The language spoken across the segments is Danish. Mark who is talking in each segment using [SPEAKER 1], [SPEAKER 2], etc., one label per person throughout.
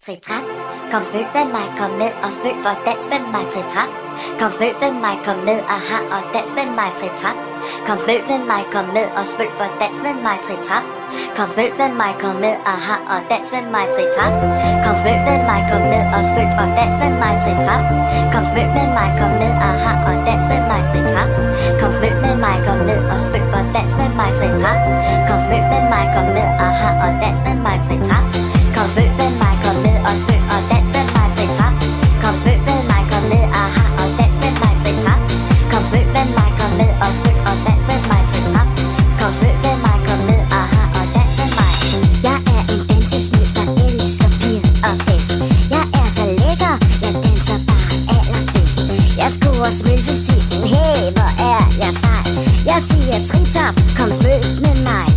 [SPEAKER 1] Trip trap, kom spøg med mig, kom ned og spøg for dans med mig, trip trap. Kom spøg med mig, kom ned, aha, og dans med mig, trip trap. Kom spøg med mig, kom ned og spøg for dans med mig, trip trap. Kom spøg med mig, kom ned, aha, og dans med mig, trip trap. Kom spøg med mig, kom ned og spøg for dans med mig, trip trap. Kom spøg med mig, kom ned, aha, og dans med mig, trip trap. Kom spøg med mig, kom ned og spøg for dans med mig, trip trap. Kom spøg med mig, kom ned, aha, og dans med mig, trip trap. Kom spøg med mig, kom ned og spøg og dans med mig, trip trap. Kom spøg med mig, kom ned, aha, og dans med mig, trip trap. Kom spøg med mig, kom ned og spøg og dans med mig, trip trap. Kom spøg med mig, kom ned, aha, og dans med mig. Jeg er en dansesmil, der elsker piger og fest. Jeg er så lækker, jeg danser bare allerbedst. Jeg skruer smølfysikken, hey, hvor er jeg sej. Jeg siger trip trap, kom spøg med mig.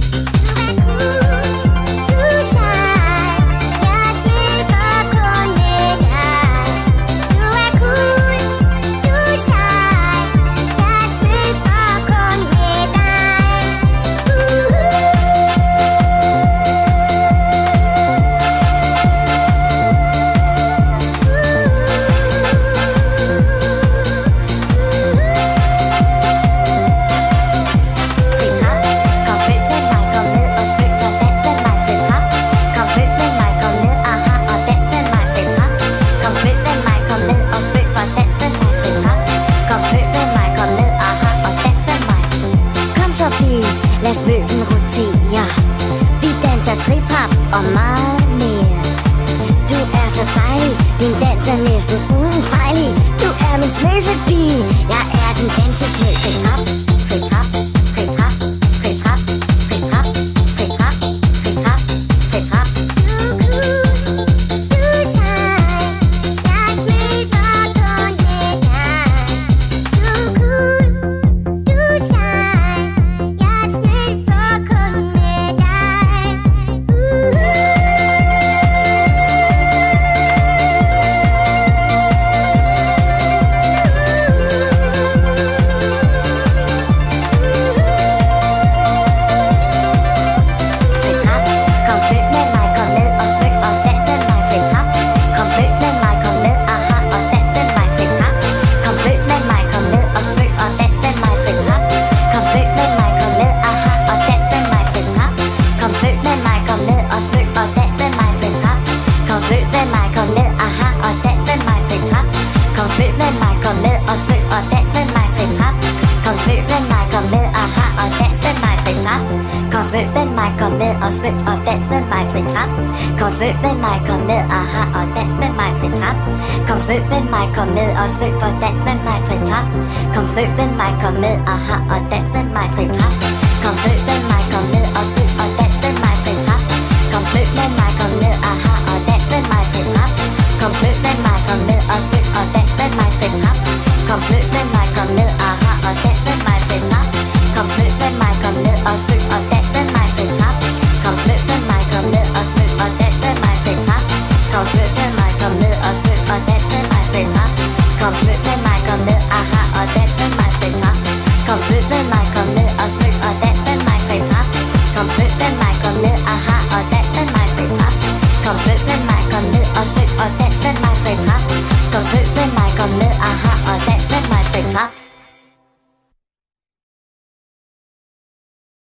[SPEAKER 1] Lad spøgen rotere. Vi danser trip-trap og meget mere. Du er så dejlig, din dans er næsten uden fejlig. Du er min smølfepige, jeg er din dansesmøl. Trip-trap, trip-trap, trip-trap, trip-trap, trip-trap, trip-trap, trip-trap, trip-trap. Kom spøg med mig, kom ned og spøg og dans med mig, trip-trap. Kom spøg med mig, kom ned, aha, og dans med mig, trip-trap. Kom spøg med mig, kom ned og spøg for dans med mig, trip-trap. Kom spøg med mig, kom ned, aha, og dans med mig, trip-trap. Kom spøg med mig, kom ned og spøg